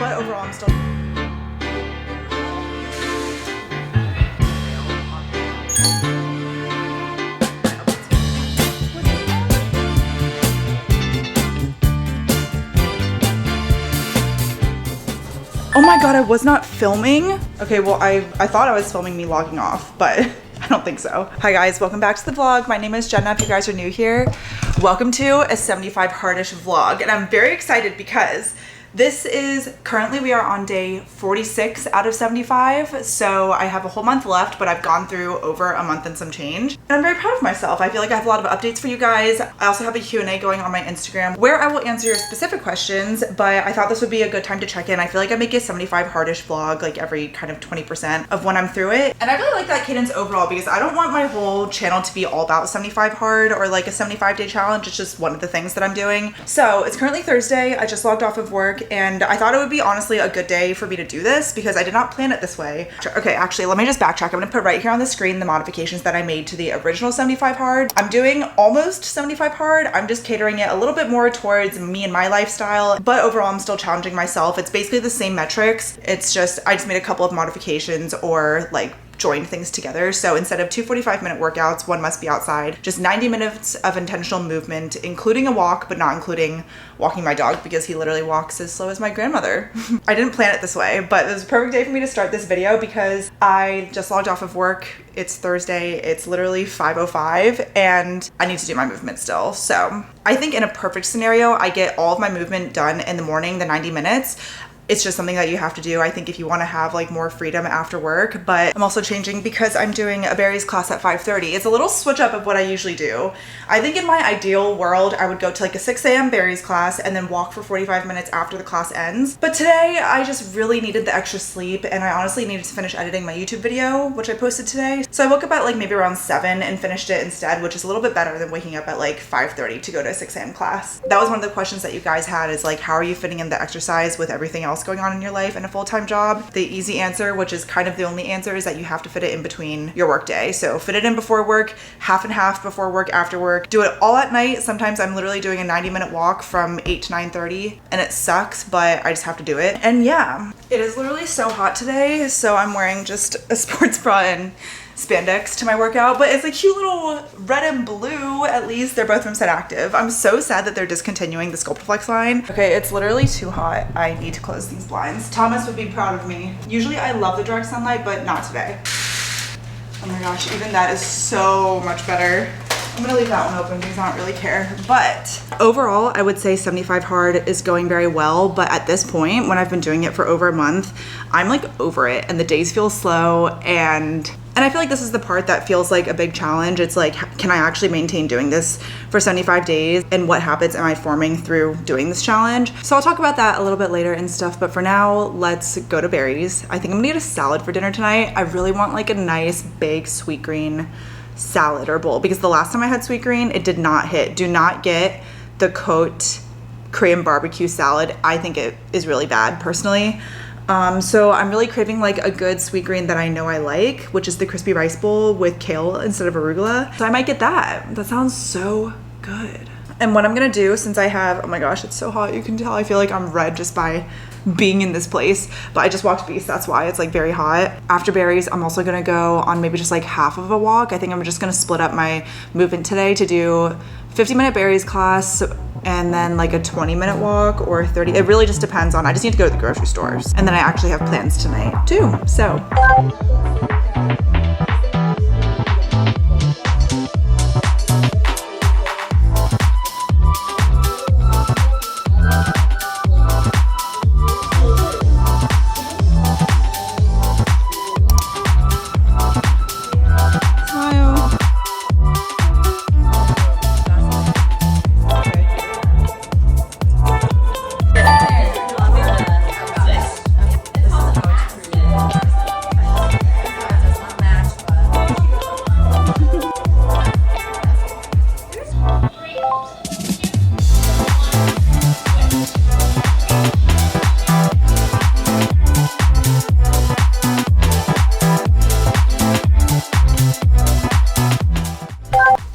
but overall I'm still... Oh my god, I was not filming. Okay, well, I thought I was filming me logging off, but I don't think so. Hi guys, welcome back to the vlog. My name is Jenna. If you guys are new here, welcome to a 75 Hardish vlog. And I'm very excited because this is, currently we are on day 46 out of 75. So I have a whole month left, but I've gone through over a month and some change. And I'm very proud of myself. I feel like I have a lot of updates for you guys. I also have a Q&A going on my Instagram where I will answer your specific questions, but I thought this would be a good time to check in. I feel like I make a 75 Hardish vlog like every kind of 20% of when I'm through it. And I really like that cadence overall because I don't want my whole channel to be all about 75 hard or like a 75-day challenge. It's just one of the things that I'm doing. So it's currently Thursday. I just logged off of work and I thought it would be honestly a good day for me to do this because I did not plan it this way. Okay, actually, let me just backtrack. I'm gonna put right here on the screen the modifications that I made to the original 75 hard. I'm doing almost 75 hard. I'm just catering it a little bit more towards me and my lifestyle, but overall I'm still challenging myself. It's basically the same metrics. It's just, I just made a couple of modifications or like join things together. So instead of 2 45-minute workouts, one must be outside, just 90 minutes of intentional movement, including a walk, but not including walking my dog because he literally walks as slow as my grandmother. I didn't plan it this way, but it was a perfect day for me to start this video because I just logged off of work. It's Thursday, it's literally 5:05 and I need to do my movement still. So I think in a perfect scenario, I get all of my movement done in the morning, the 90 minutes. It's just something that you have to do, I think, if you want to have like more freedom after work. But I'm also changing because I'm doing a berries class at 5:30. It's a little switch up of what I usually do. I think in my ideal world, I would go to like a 6 a.m. berries class and then walk for 45 minutes after the class ends. But today I just really needed the extra sleep and I honestly needed to finish editing my YouTube video, which I posted today. So I woke up at like maybe around 7 and finished it instead, which is a little bit better than waking up at like 5:30 to go to a 6 a.m. class. That was one of the questions that you guys had, is like, how are you fitting in the exercise with everything else going on in your life and a full-time job? The easy answer, which is kind of the only answer, is that you have to fit it in between your work day. So fit it in before work, half and half before work, after work. Do it all at night. Sometimes I'm literally doing a 90-minute walk from 8 to 9:30 and it sucks, but I just have to do it. And yeah, it is literally so hot today. So I'm wearing just a sports bra and spandex to my workout, but it's a cute little red and blue. At least they're both from Set Active. I'm so sad that they're discontinuing the Sculptiflex line. Okay, it's literally too hot. I need to close these blinds. Thomas would be proud of me. Usually I love the direct sunlight, but not today. Oh my gosh, even that is so much better. I'm gonna leave that one open because I don't really care. But overall, I would say 75 hard is going very well. But at this point, when I've been doing it for over a month, I'm like over it and the days feel slow. And I feel like this is the part that feels like a big challenge. It's like, can I actually maintain doing this for 75 days? And what habits am I forming through doing this challenge? So I'll talk about that a little bit later and stuff. But for now, let's go to berries. I think I'm gonna get a salad for dinner tonight. I really want like a nice big sweet green salad or bowl because the last time I had sweet green, it did not hit. Do not get the Cote Korean barbecue salad. I think it is really bad personally. So I'm really craving like a good sweet green that I know I like, which is the crispy rice bowl with kale instead of arugula. So I might get that. That sounds so good. And what I'm gonna do, since I have, oh my gosh, it's so hot. You can tell I feel like I'm red just by being in this place, but I just walked Beast, that's why it's like very hot. After berries, I'm also gonna go on maybe just like half of a walk. I think I'm just gonna split up my movement today to do 50-minute berries class and then like a 20-minute walk or 30. It really just depends on, I just need to go to the grocery stores. And then I actually have plans tonight too, so.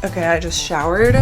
Okay, I just showered.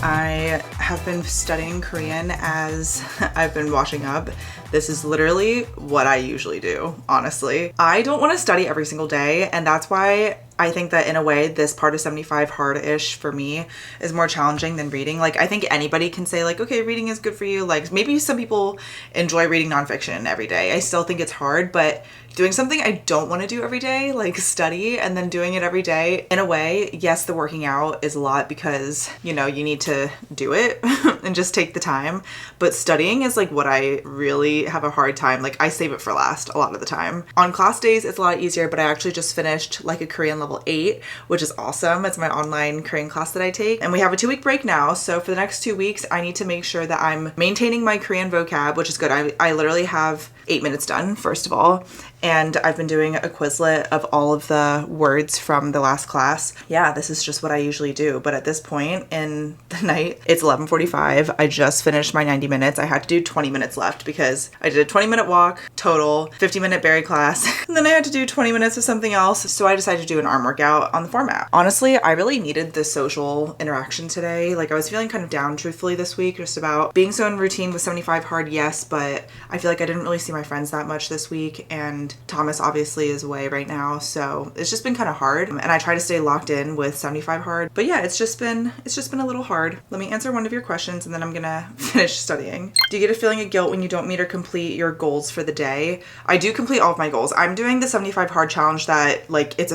I have been studying Korean as I've been washing up This is literally what I usually do, honestly. I don't want to study every single day, and that's why I think that in a way, this part of 75 hard-ish for me is more challenging than reading. Like, I think anybody can say like, okay, reading is good for you. Like, maybe some people enjoy reading nonfiction every day. I still think it's hard, but doing something I don't want to do every day, like study, and then doing it every day, in a way, yes, the working out is a lot because, you know, you need to do it and just take the time. But studying is like what I really have a hard time. Like, I save it for last a lot of the time. On class days, it's a lot easier, but I actually just finished like a Korean level 8, which is awesome. It's my online Korean class that I take. And we have a 2-week break now. So for the next 2 weeks, I need to make sure that I'm maintaining my Korean vocab, which is good. I literally have 8 minutes done, first of all. And I've been doing a Quizlet of all of the words from the last class. Yeah, this is just what I usually do. But at this point in the night, it's 11:45. I just finished my 90 minutes. I had to do 20 minutes left because I did a 20-minute walk total, 50-minute berry class. And then I had to do 20 minutes of something else. So I decided to do an arm workout on the format. Honestly, I really needed the social interaction today. Like, I was feeling kind of down, truthfully, this week, just about being so in routine with 75 hard, yes, but I feel like I didn't really see my friends that much this week. And Thomas obviously is away right now, so it's just been kind of hard, and I try to stay locked in with 75 hard, but yeah, it's just been a little hard. Let me answer one of your questions and then I'm gonna finish studying. Do you get a feeling of guilt when you don't meet or complete your goals for the day? I do complete all of my goals. I'm doing the 75 hard challenge that, like, it's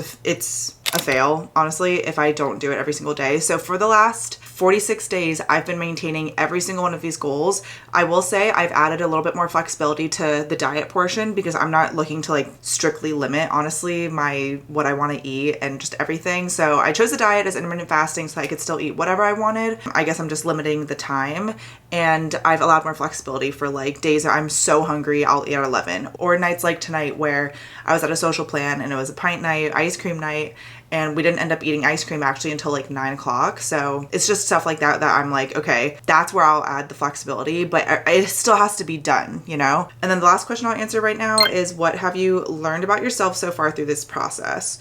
a fail, honestly, if I don't do it every single day. So for the last 46 days, I've been maintaining every single one of these goals. I will say I've added a little bit more flexibility to the diet portion because I'm not looking to like strictly limit, honestly, what I want to eat and just everything. So I chose the diet as intermittent fasting so I could still eat whatever I wanted. I guess I'm just limiting the time, and I've allowed more flexibility for like days that I'm so hungry, I'll eat at 11, or nights like tonight where I was at a social plan and it was a pint night, ice cream night, and we didn't end up eating ice cream actually until like 9 o'clock. So it's just stuff like that I'm like, okay, that's where I'll add the flexibility, but it still has to be done, you know? And then the last question I'll answer right now is, what have you learned about yourself so far through this process?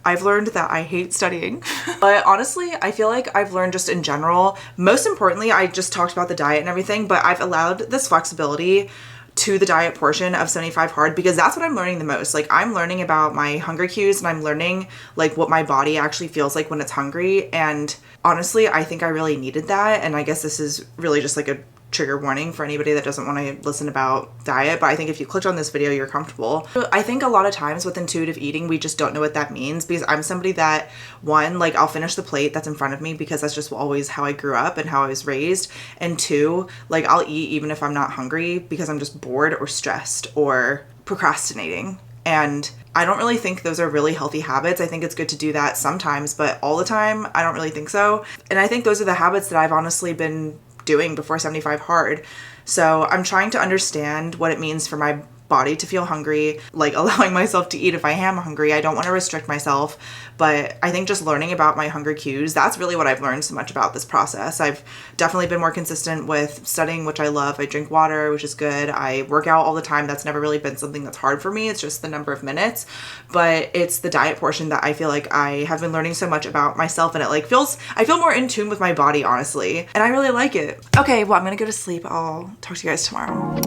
I've learned that I hate studying, but honestly, I feel like I've learned just in general. Most importantly, I just talked about the diet and everything, but I've allowed this flexibility to the diet portion of 75 hard because that's what I'm learning the most. Like, I'm learning about my hunger cues and I'm learning like what my body actually feels like when it's hungry. And honestly, I think I really needed that. And I guess this is really just like a trigger warning for anybody that doesn't want to listen about diet, but I think if you clicked on this video, you're comfortable. I think a lot of times with intuitive eating, we just don't know what that means because I'm somebody that, one, like, I'll finish the plate that's in front of me because that's just always how I grew up and how I was raised, and two, like, I'll eat even if I'm not hungry because I'm just bored or stressed or procrastinating. And I don't really think those are really healthy habits. I think it's good to do that sometimes, but all the time, I don't really think so. And I think those are the habits that I've honestly been doing before 75 hard. So I'm trying to understand what it means for my body to feel hungry, like allowing myself to eat if I am hungry. I don't want to restrict myself, but I think just learning about my hunger cues, that's really what I've learned so much about this process. I've definitely been more consistent with studying, which I love. I drink water, which is good. I work out all the time. That's never really been something that's hard for me. It's just the number of minutes, but it's the diet portion that I feel like I have been learning so much about myself, and it like I feel more in tune with my body, honestly, and I really like it. Okay, well, I'm gonna go to sleep. I'll talk to you guys tomorrow.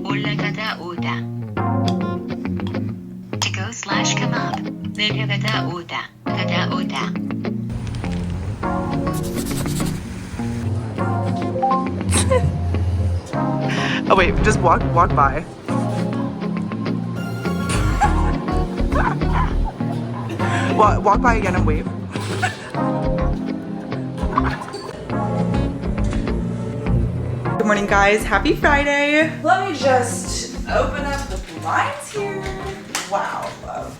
올라가다 오다. To go / come up. 내려가다 오다. 가다 오다. Oh wait, just walk by. Walk by again and wave. Good morning, guys. Happy Friday. Let me just open up the blinds here. Wow.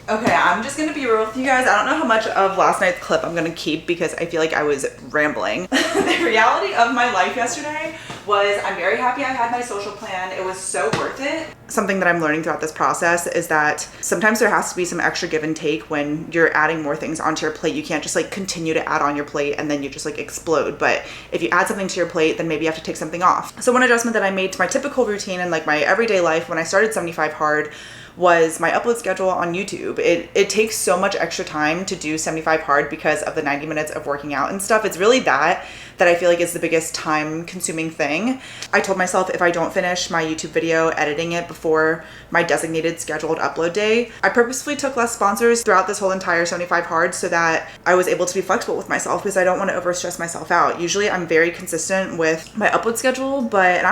Okay, I'm just gonna be real with you guys. I don't know how much of last night's clip I'm gonna keep because I feel like I was rambling. The reality of my life yesterday was I'm very happy I had my social plan. It was so worth it. Something that I'm learning throughout this process is that sometimes there has to be some extra give and take when you're adding more things onto your plate. You can't just like continue to add on your plate and then you just like explode. But if you add something to your plate, then maybe you have to take something off. So one adjustment that I made to my typical routine and like my everyday life when I started 75 hard was my upload schedule on YouTube. It takes so much extra time to do 75 hard because of the 90 minutes of working out and stuff. It's really that I feel like is the biggest time consuming thing. I told myself if I don't finish my YouTube video editing it before my designated scheduled upload day, I purposefully took less sponsors throughout this whole entire 75 hard so that I was able to be flexible with myself because I don't want to overstress myself out. Usually I'm very consistent with my upload schedule, but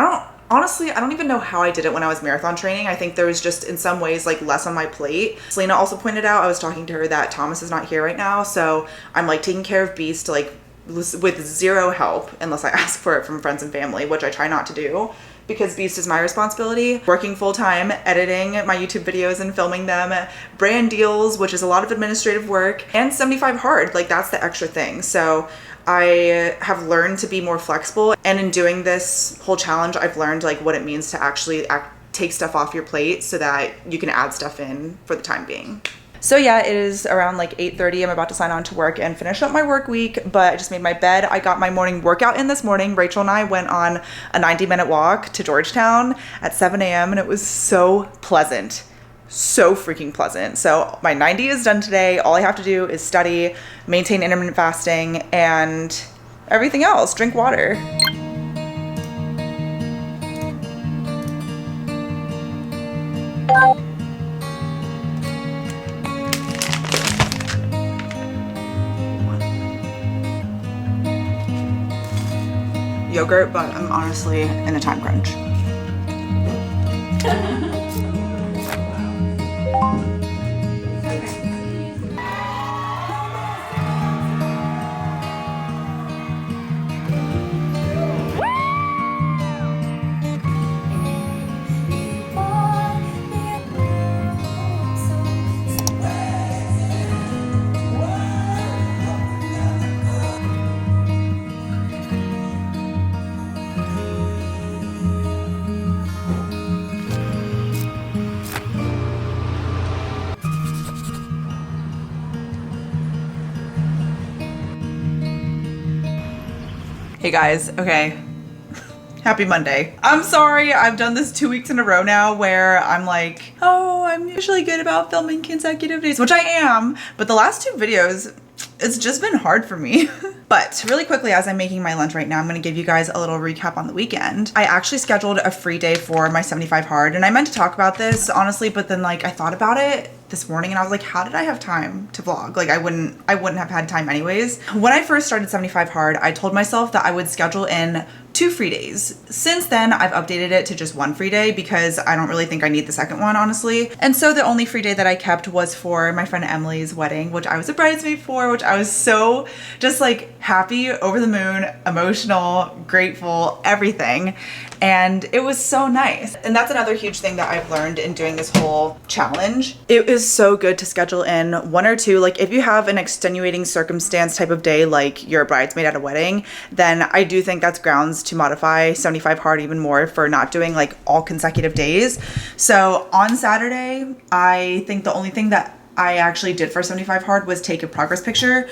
honestly, I don't even know how I did it when I was marathon training. I think there was just in some ways like less on my plate. Selena also pointed out, I was talking to her, that Thomas is not here right now. So I'm like taking care of Beast like with zero help unless I ask for it from friends and family, which I try not to do because Beast is my responsibility. Working full time, editing my YouTube videos and filming them, brand deals, which is a lot of administrative work, and 75 hard, like that's the extra thing. So I have learned to be more flexible, and in doing this whole challenge, I've learned like what it means to actually take stuff off your plate so that you can add stuff in for the time being. So yeah, it is around like 8:30. I'm about to sign on to work and finish up my work week, but I just made my bed. I got my morning workout in this morning. Rachel and I went on a 90-minute walk to Georgetown at 7 a.m. and it was so pleasant. So freaking pleasant. So my 90 is done today. All I have to do is study, maintain intermittent fasting, and everything else. Drink water. Yogurt, but I'm honestly in a time crunch. Hey guys, okay. Happy Monday. I'm sorry, I've done this 2 weeks in a row now where I'm like, oh, I'm usually good about filming consecutive days, which I am, but the last 2 videos, it's just been hard for me. But really quickly, as I'm making my lunch right now, I'm gonna give you guys a little recap on the weekend. I actually scheduled a free day for my 75 hard, and I meant to talk about this, honestly, but then like I thought about it this morning and I was like, how did I have time to vlog? Like I wouldn't have had time anyways. When I first started 75 hard, I told myself that I would schedule in 2 free days. Since then, I've updated it to just 1 free day because I don't really think I need the second one, honestly. And so the only free day that I kept was for my friend Emily's wedding, which I was a bridesmaid for, which I was so just like happy, over the moon, emotional, grateful, everything. And it was so nice. And that's another huge thing that I've learned in doing this whole challenge. It is so good to schedule in 1 or 2. Like if you have an extenuating circumstance type of day, like you're a bridesmaid at a wedding, then I do think that's grounds to modify 75 hard even more for not doing like all consecutive days. So on Saturday, I think the only thing that I actually did for 75 hard was take a progress picture,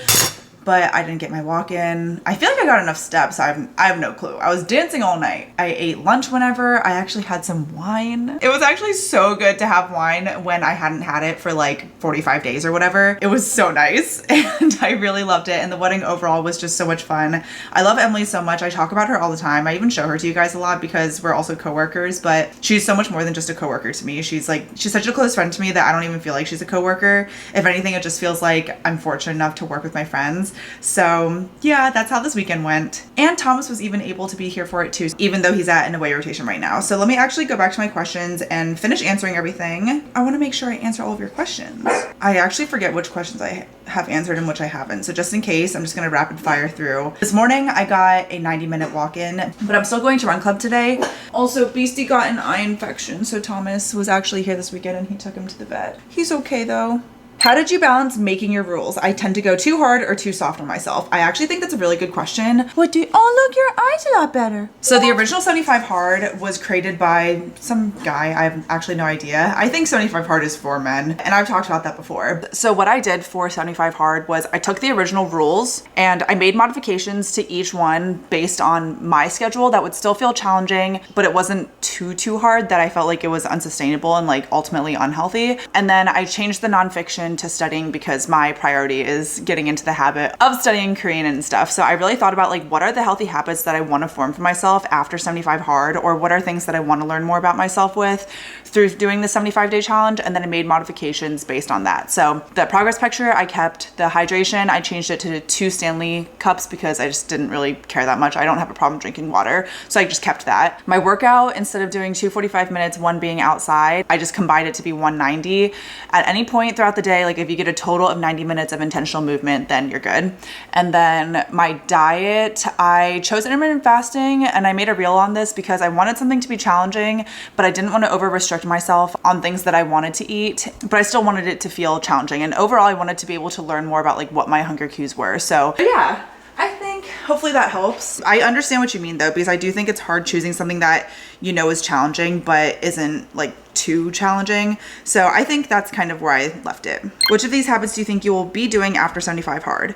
but I didn't get my walk in. I feel like I got enough steps. I have no clue. I was dancing all night. I ate lunch whenever. I actually had some wine. It was actually so good to have wine when I hadn't had it for like 45 days or whatever. It was so nice and I really loved it. And the wedding overall was just so much fun. I love Emily so much. I talk about her all the time. I even show her to you guys a lot because we're also coworkers, but she's so much more than just a coworker to me. She's such a close friend to me that I don't even feel like she's a coworker. If anything, it just feels like I'm fortunate enough to work with my friends. So yeah, that's how this weekend went. And Thomas was even able to be here for it too, even though he's at an away rotation right now. So let me actually go back to my questions and finish answering everything. I want to make sure I answer all of your questions. I actually forget which questions I have answered and which I haven't. So just in case, I'm just going to rapid fire through. This morning, I got a 90-minute walk-in, but I'm still going to run club today. Also, Beastie got an eye infection. So Thomas was actually here this weekend and he took him to the vet. He's okay though. How did you balance making your rules? I tend to go too hard or too soft on myself. I actually think that's a really good question. What do you, oh look, your eyes a lot better. So the original 75 hard was created by some guy. I have actually no idea. I think 75 hard is for men, and I've talked about that before. So what I did for 75 hard was I took the original rules and I made modifications to each one based on my schedule that would still feel challenging, but it wasn't too hard that I felt like it was unsustainable and like ultimately unhealthy. And then I changed the nonfiction to studying because my priority is getting into the habit of studying Korean and stuff. So I really thought about like, what are the healthy habits that I want to form for myself after 75 hard, or what are things that I want to learn more about myself with through doing the 75-day challenge, and then I made modifications based on that. So the progress picture, I kept. The hydration, I changed it to 2 Stanley cups because I just didn't really care that much. I don't have a problem drinking water, so I just kept that. My workout, instead of doing 2 45 minutes, one being outside, I just combined it to be 190. At any point throughout the day, like if you get a total of 90 minutes of intentional movement, then you're good. And then my diet, I chose intermittent fasting, and I made a reel on this because I wanted something to be challenging, but I didn't want to over restrict myself on things that I wanted to eat, but I still wanted it to feel challenging. And overall, I wanted to be able to learn more about like what my hunger cues were. So yeah, I think hopefully that helps. I understand what you mean though, because I do think it's hard choosing something that you know is challenging but isn't like too challenging. So I think that's kind of where I left it. Which of these habits do you think you will be doing after 75 hard?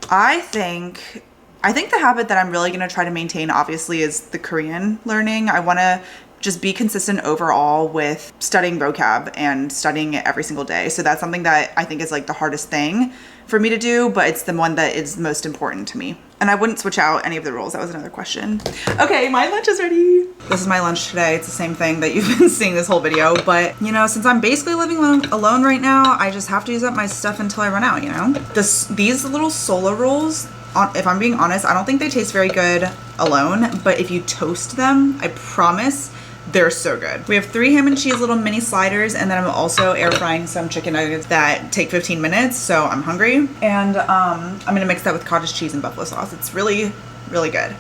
I think the habit that I'm really going to try to maintain obviously is the Korean learning. I want to just be consistent overall with studying vocab and studying it every single day. So that's something that I think is like the hardest thing for me to do, but it's the one that is most important to me. And I wouldn't switch out any of the rules. That was another question. Okay, my lunch is ready. This is my lunch today. It's the same thing that you've been seeing this whole video, but you know, since I'm basically living alone right now, I just have to use up my stuff until I run out, you know? These little Sola rolls, if I'm being honest, I don't think they taste very good alone, but if you toast them, I promise they're so good. We have 3 ham and cheese little mini sliders, and then I'm also air frying some chicken nuggets that take 15 minutes, so I'm hungry. And I'm gonna mix that with cottage cheese and buffalo sauce. It's really, really good.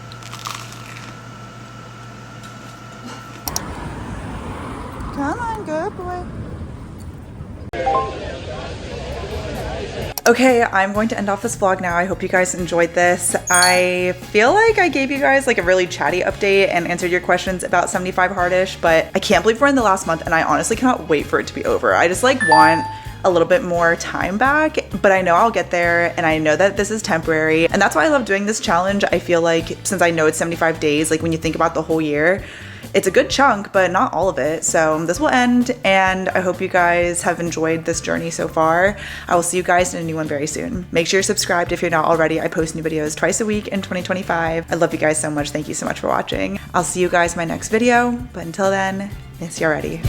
Come on, good boy. Okay, I'm going to end off this vlog now. I hope you guys enjoyed this. I feel like I gave you guys like a really chatty update and answered your questions about 75 Hardish, but I can't believe we're in the last month and I honestly cannot wait for it to be over. I just like want a little bit more time back, but I know I'll get there, and I know that this is temporary, and that's why I love doing this challenge. I feel like since I know it's 75 days, like when you think about the whole year, it's a good chunk, but not all of it. So this will end, and I hope you guys have enjoyed this journey so far. I will see you guys in a new one very soon. Make sure you're subscribed if you're not already. I post new videos twice a week in 2025. I love you guys so much. Thank you so much for watching. I'll see you guys in my next video, but until then, miss you already.